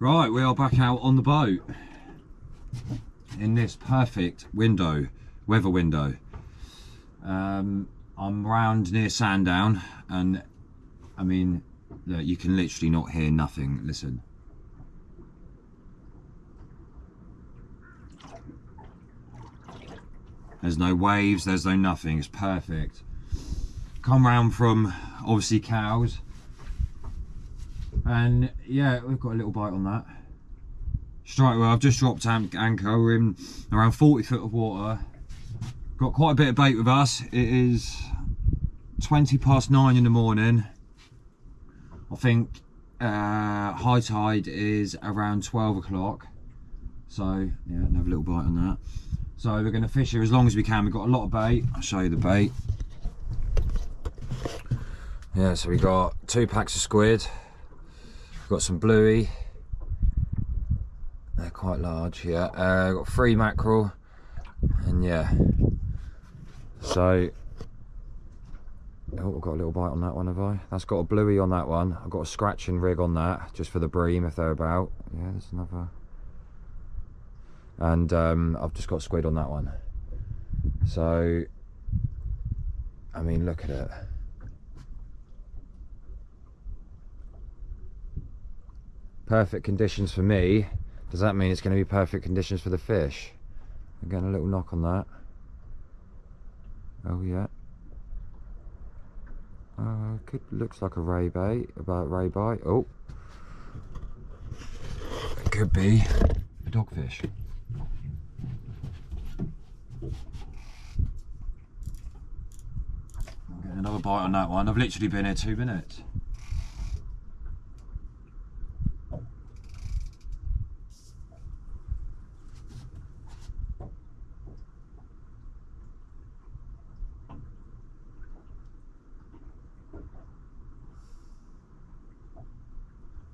Right, we are back out on the boat in this perfect weather window. I'm round near Sandown, and I mean, look, you can literally not hear nothing. Listen. There's no waves, there's no nothing, it's perfect. Come round from, obviously, Cows. And yeah, we've got a little bite on that. Straight away, I've just dropped anchor. We're in around 40 foot of water. Got quite a bit of bait with us. It is 9:20 in the morning. I think high tide is around 12 o'clock. So yeah, another little bite on that. So we're going to fish here as long as we can. We've got a lot of bait. I'll show you the bait. Yeah, so we got 2 packs of squid. We've got some bluey. They're quite large, yeah. Got 3 mackerel, and yeah. So, oh, I've got a little bite on that one, have I? That's got a bluey on that one. I've got a scratching rig on that, just for the bream if they're about. Yeah, there's another. And I've just got squid on that one. So, I mean, look at it. Perfect conditions for me. Does that mean it's going to be perfect conditions for the fish? I'm getting a little knock on that. Oh yeah. Looks like a ray bait, about ray bite. Oh, it could be a dogfish. I'm getting another bite on that one. I've literally been here 2 minutes.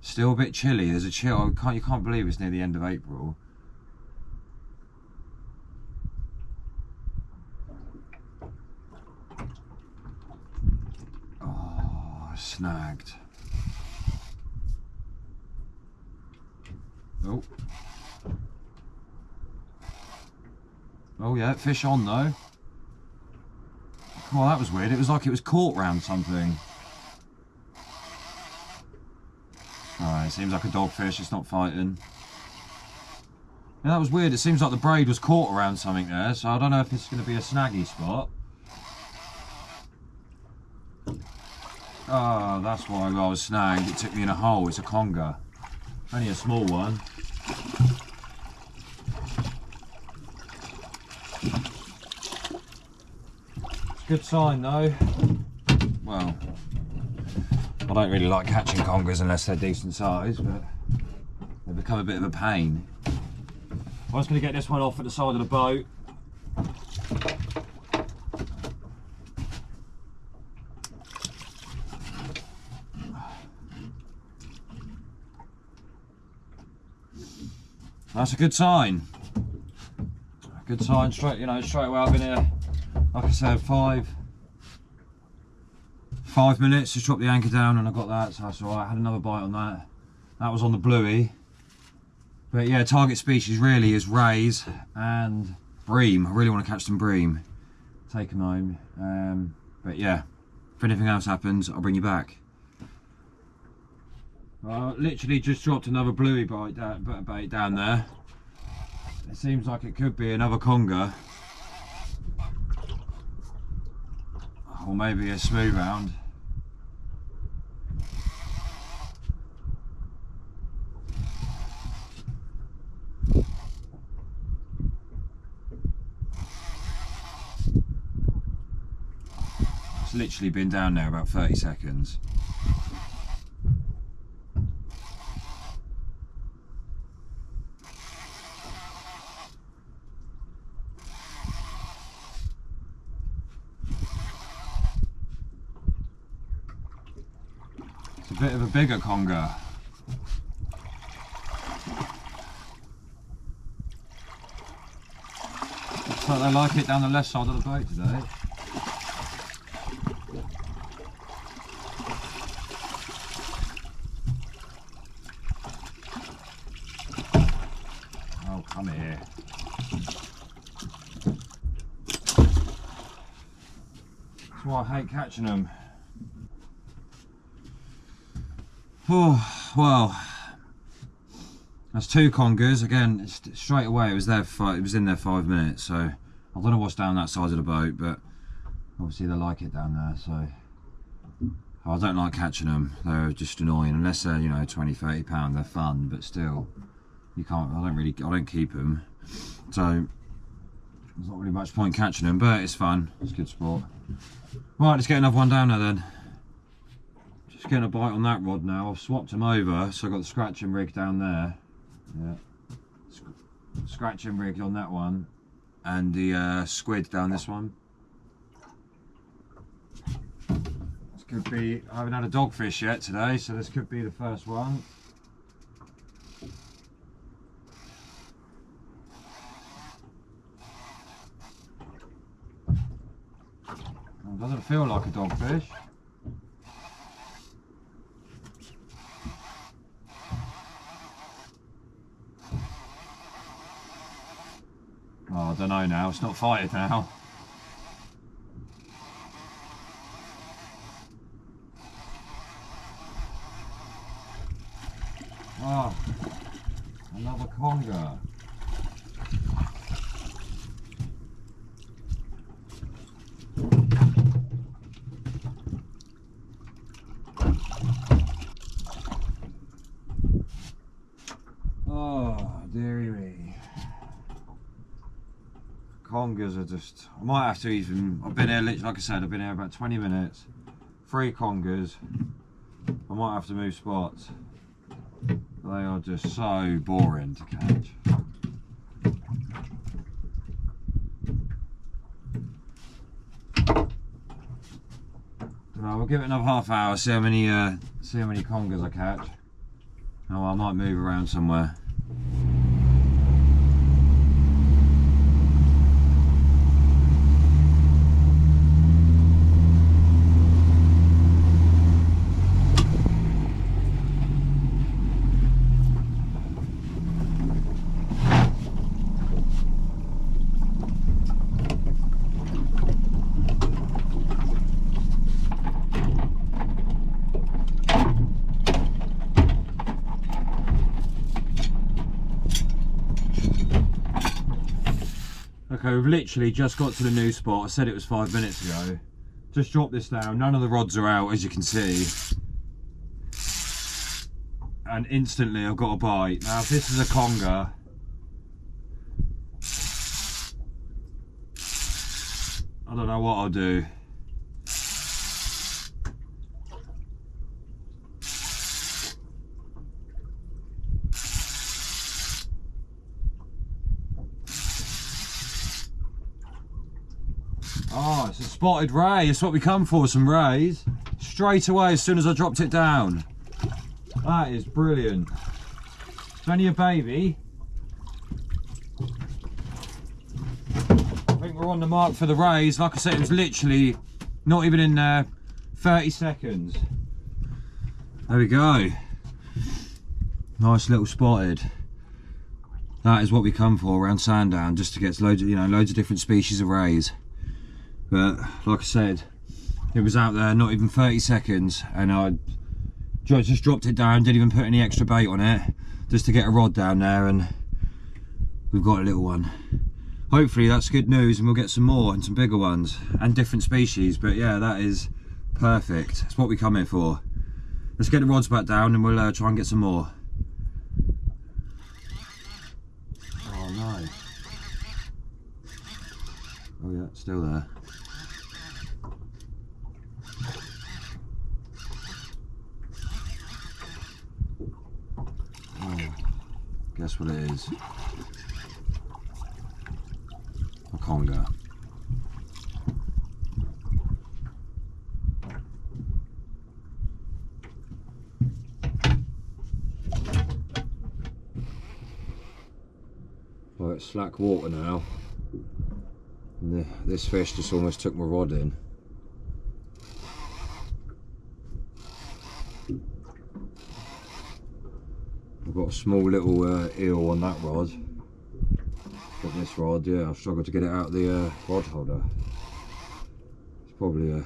Still a bit chilly. There's a chill. You can't believe it's near the end of April. Oh, snagged. Oh. Oh yeah, fish on though. Oh, that was weird. It was like it was caught round something. Alright, it seems like a dogfish, it's not fighting. Yeah, that was weird. It seems like the braid was caught around something there, so I don't know if it's going to be a snaggy spot. Oh, that's why I was snagged. It took me in a hole. It's a conger. Only a small one. It's a good sign though. Well, I don't really like catching congers unless they're decent size, but they become a bit of a pain. I was going to get this one off at the side of the boat. That's a good sign. A good sign. Straight away. I've been here, like I said, five minutes. Just dropped the anchor down and I got that, so that's alright. I had another bite on that. That was on the bluey. But yeah, target species really is rays and bream. I really want to catch some bream. Take them home. But yeah, if anything else happens, I'll bring you back. Literally just dropped another bluey bait down there. It seems like it could be another conger. Or maybe a smoothhound. It's literally been down there about 30 seconds. It's a bit of a bigger conger. Looks like they like it down the left side of the boat today. Come here. That's why I hate catching them. Oh, well, that's 2 congers. Again, straight away it was there. It was in there 5 minutes. So I don't know what's down that side of the boat, but obviously they like it down there. So I don't like catching them. They're just annoying. Unless they're, you know, 20, 30 pound, they're fun, but still, you can't. I don't keep them. So there's not really much point catching them, but it's fun. It's good sport. Right, let's get another one down there then. Just getting a bite on that rod now. I've swapped them over, so I've got the scratching rig down there. Yeah, scratching rig on that one, and the squid down this one. This could be. I haven't had a dogfish yet today, so this could be the first one. It doesn't feel like a dogfish. Oh, I don't know now, it's not fighting now. Oh, another conger. Oh, dearie me. Congers are just, I might have to even, I've been here, like I said, I've been here about 20 minutes. 3 congers. I might have to move spots. They are just so boring to catch. We'll give it another half hour, see how many congers I catch. Oh, I might move around somewhere. Okay, we've literally just got to the new spot. I said it was 5 minutes ago. Just dropped this down. None of the rods are out, as you can see. And instantly I've got a bite. Now, if this is a conger, I don't know what I'll do. Oh, it's a spotted ray. It's what we come for, some rays. Straight away as soon as I dropped it down. That is brilliant. It's only a baby. I think we're on the mark for the rays. Like I said, it was literally not even in there 30 seconds. There we go. Nice little spotted. That is what we come for around Sandown, just to get loads of, loads of different species of rays. But like I said, it was out there not even 30 seconds, and I just dropped it down, didn't even put any extra bait on it, just to get a rod down there, and we've got a little one. Hopefully that's good news, and we'll get some more and some bigger ones and different species. But yeah, that is perfect. That's what we come here for. Let's get the rods back down and we'll try and get some more. Oh no. Oh yeah, it's still there. Oh, guess what it is? A conger. Well, it's slack water now, and this fish just almost took my rod in. I've got a small little eel on that rod. Got this rod, yeah, I've struggled to get it out of the rod holder. It's probably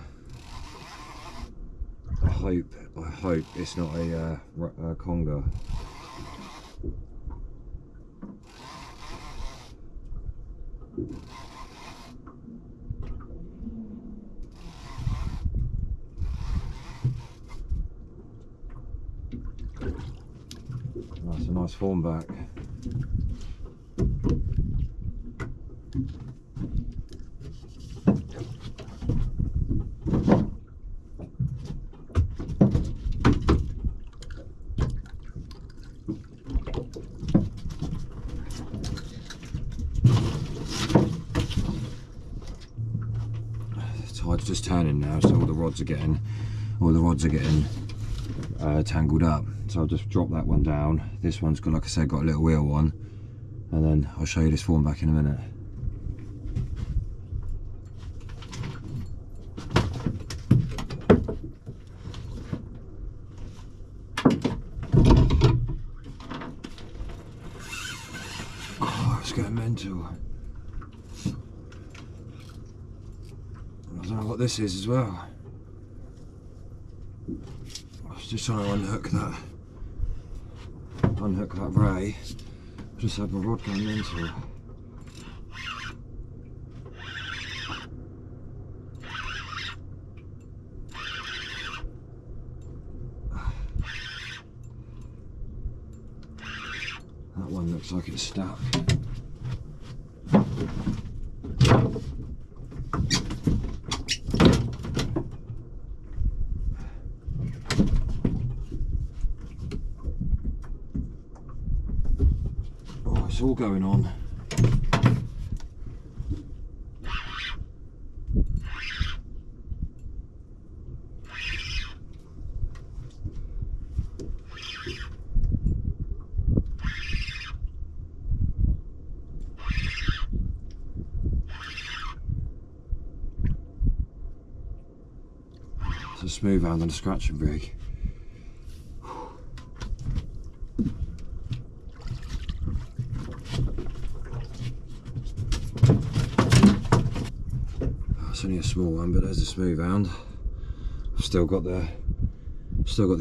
I hope it's not a conger. That's a nice form back. Tide's just turning now, so all the rods are getting tangled up. So I'll just drop that one down. This one's got, like I said, got a little wheel on, and then I'll show you this form back in a minute. Oh, it's getting mental. I don't know what this is as well. I was just trying to unhook that ray. Just had my rod going mental. That one looks like it's stuck. It's all going on. It's a Smoothhound on a scratching rig. It's only a small one, but there's a Smoothhound. I've still got the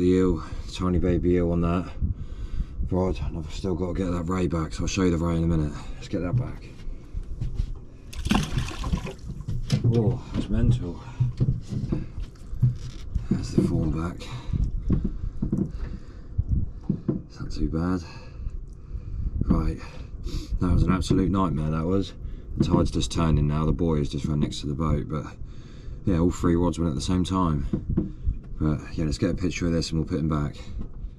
eel, tiny baby eel on that rod, and I've still got to get that ray back, so I'll show you the ray in a minute. Let's get that back. Oh, that's mental. There's the form back. It's not too bad. Right, that was an absolute nightmare, that was. The tide's just turning now, the buoy is just right next to the boat, but yeah, all three rods went at the same time. But yeah, let's get a picture of this and we'll put him back.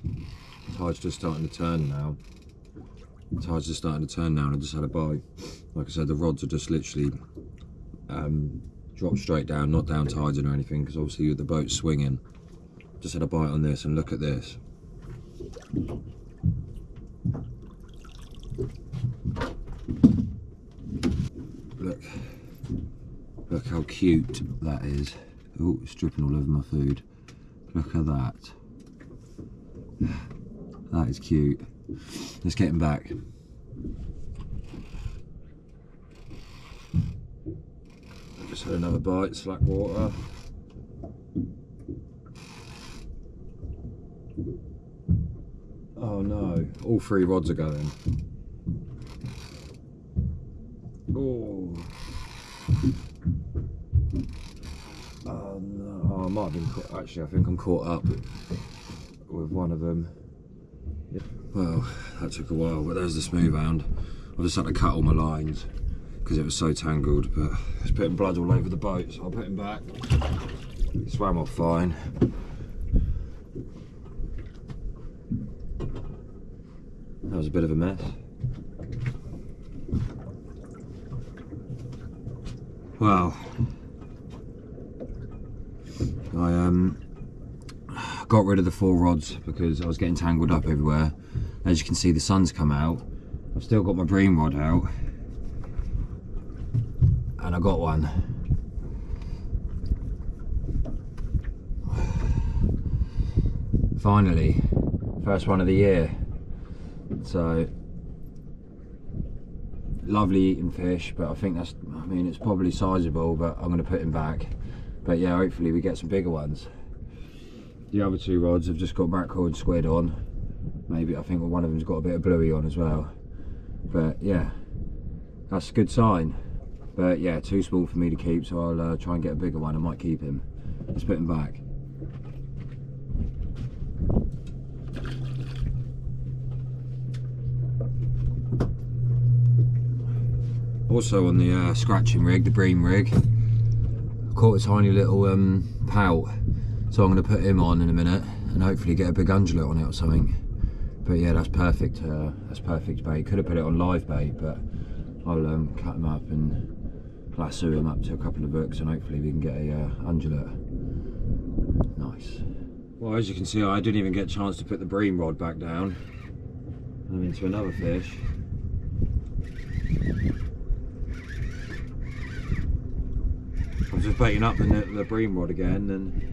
The tide's just starting to turn now. The tide's just starting to turn now, and I just had a bite. Like I said, the rods are just literally dropped straight down, not down tiding or anything, because obviously the boat's swinging. Just had a bite on this, and look at this. Look how cute that is. Oh, it's dripping all over my food. Look at that. That is cute. Let's get him back. I just had another bite, slack water. Oh no, all three rods are going. Oh. Oh no, oh, I might have been caught. Actually, I think I'm caught up with one of them. Yeah. Well, that took a while, but there's the Smoothhound. I just had to cut all my lines because it was so tangled, but it's putting blood all over the boat, so I'll put him back. He swam off fine. That was a bit of a mess. Well, I got rid of the 4 rods because I was getting tangled up everywhere. As you can see, the sun's come out. I've still got my Bream rod out, and I got one. Finally, first one of the year. So lovely eating fish, but I think that's, I mean, it's probably sizable, but I'm going to put him back. But yeah, hopefully we get some bigger ones. The other 2 rods have just got mackerel and squid on. Maybe, I think one of them's got a bit of bluey on as well. But yeah, that's a good sign. But yeah, too small for me to keep, so I'll try and get a bigger one. I might keep him. Let's put him back. Also on the scratching rig, the Bream rig, I caught a tiny little pout, so I'm going to put him on in a minute and hopefully get a big undulate on it or something. But yeah, that's perfect. That's perfect bait. Could have put it on live bait, but I'll cut him up and lasso him up to a couple of hooks, and hopefully we can get a undulate. Nice. Well, as you can see, I didn't even get a chance to put the Bream rod back down. I'm into another fish. I'm just baiting up the Bream rod again, and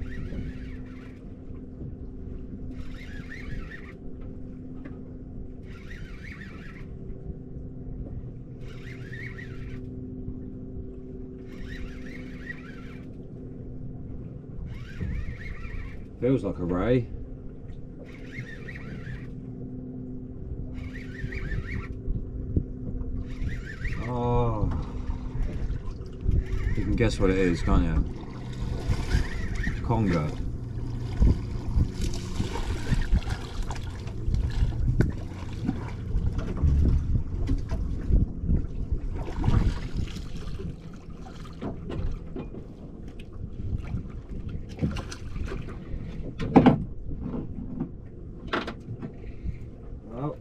feels like a ray. Oh, you can guess what it is, can't you? Congo. Well,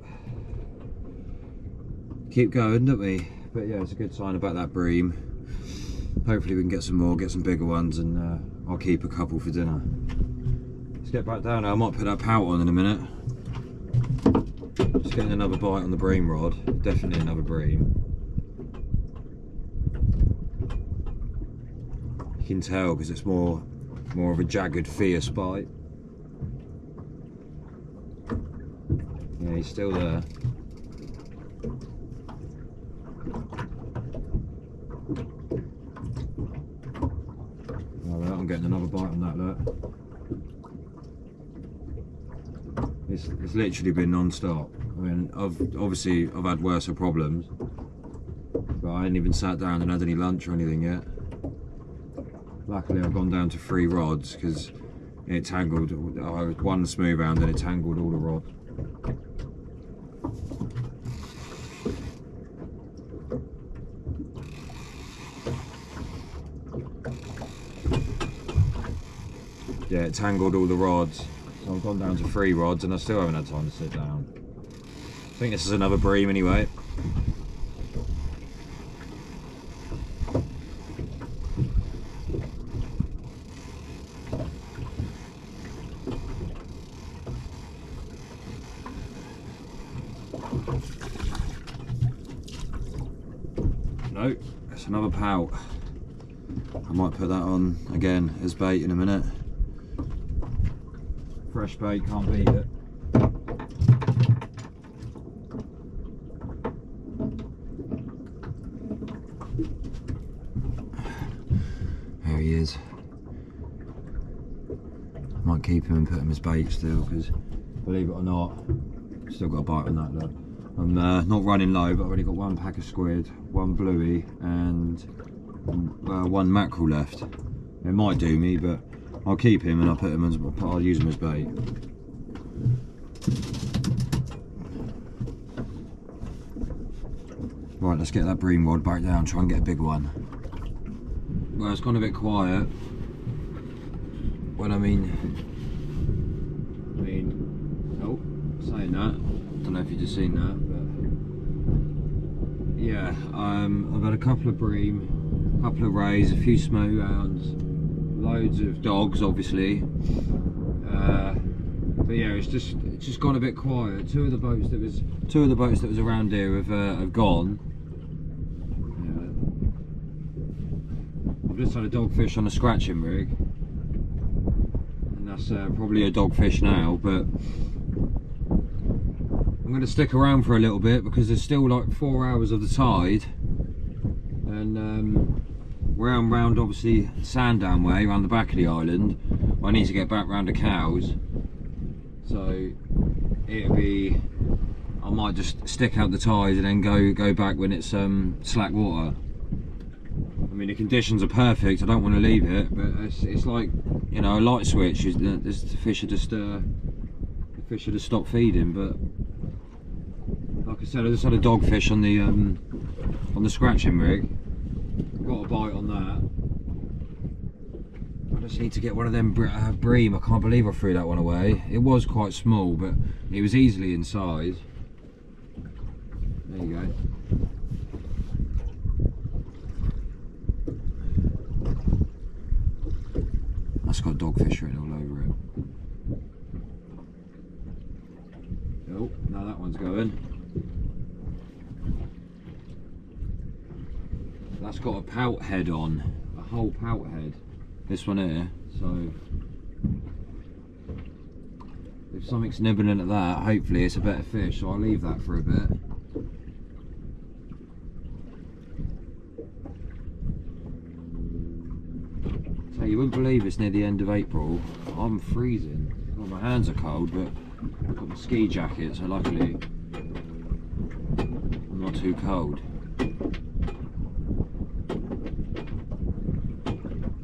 keep going, don't we? But yeah, it's a good sign about that Bream. Hopefully we can get some more, get some bigger ones, and I'll keep a couple for dinner. Let's get back down now. I might put that pout on in a minute. Just getting another bite on the Bream rod. Definitely another Bream. You can tell because it's more of a jagged, fierce bite. Yeah, he's still there. Alright, I'm getting another bite on that, look. It's literally been non-stop. I mean, I've had worse problems, but I hadn't even sat down and had any lunch or anything yet. Luckily I've gone down to 3 rods because it tangled, I had one smoothhound and it tangled all the rods. Yeah, it tangled all the rods. So I've gone down to 3 rods and I still haven't had time to sit down. I think this is another Bream anyway. No, it's another pout. I might put that on again as bait in a minute. Fresh bait, can't beat it. There he is. I might keep him and put him as bait still, because believe it or not, still got a bite on that, look. I'm not running low, but I've already got 1 pack of squid, 1 bluey, and 1 mackerel left. It might do me, but I'll keep him and I'll use him as bait. Right, let's get that Bream rod back down, try and get a big one. Well, it's gone a bit quiet. Well, I mean, oh, saying that, don't know if you've just seen that, but yeah, I've had a couple of Bream, a couple of rays, a few Smoothhounds, loads of dogs, obviously. But yeah, it's just gone a bit quiet. Two of the boats that was around here have gone. Yeah. I've just had a dogfish on a scratching rig, and that's probably a dogfish now. But I'm going to stick around for a little bit because there's still like 4 hours of the tide, and round obviously Sandown way around the back of the island. I need to get back round to Cows, so it'll be, I might just stick out the tide and then go back when it's slack water. I mean, the conditions are perfect, I don't want to leave it, but it's like, you know, a light switch. The fish are just stopped feeding. But like I said, I just had a dogfish on the scratching rig. Got a bite on that. I just need to get one of them Bream. I can't believe I threw that one away. It was quite small, but it was easily in size. There you go. That's got dogfish written all over it. Oh, now that one's going. That's got a pout head on, a whole pout head. This one here, so if something's nibbling at that, hopefully it's a better fish, so I'll leave that for a bit. So you wouldn't believe it's near the end of April. I'm freezing. Well, my hands are cold, but I've got my ski jacket, so luckily I'm not too cold.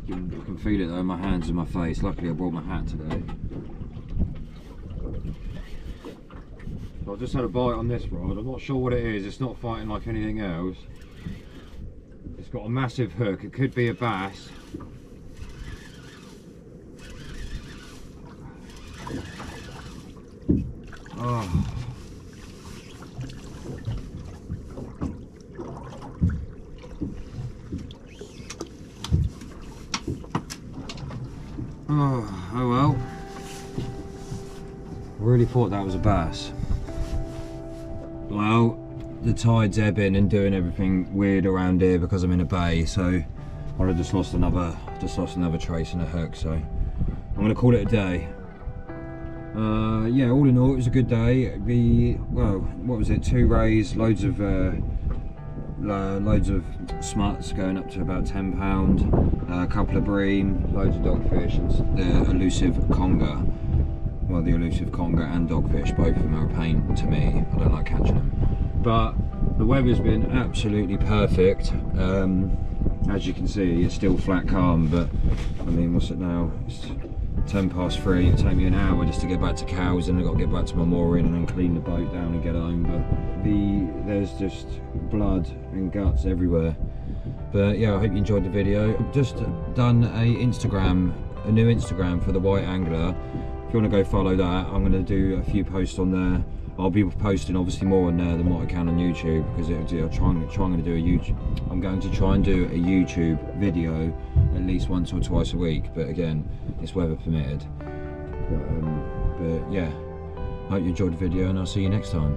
I can feel it though in my hands and my face. Luckily I brought my hat today. So I just had a bite on this rod. I'm not sure what it is. It's not fighting like anything else. It's got a massive hook. It could be a bass. Oh. Oh well. I really thought that was a bass. Well, the tide's ebbing and doing everything weird around here because I'm in a bay, so I just lost another trace and a hook, so I'm gonna call it a day. Yeah, all in all it was a good day. Well, what was it, 2 rays, loads of smuts going up to about £10, a couple of bream, loads of dogfish, and the elusive conger. Well, the elusive conger and dogfish, both of them are a pain to me. I don't like catching them. But the weather's been absolutely perfect. As you can see, it's still flat calm, but I mean, what's it now? It's 3:10. It'll take me an hour just to get back to Cows, and I've got to get back to my mooring and then clean the boat down and get home. But there's just blood and guts everywhere. But yeah, I hope you enjoyed the video. I've just done a new Instagram for the White Angler. If you want to go follow that, I'm going to do a few posts on there. I'll be posting obviously more on there than what I can on YouTube, because I'm going to try and do a YouTube video at least once or twice a week. But again, it's weather permitted. But yeah, I hope you enjoyed the video, and I'll see you next time.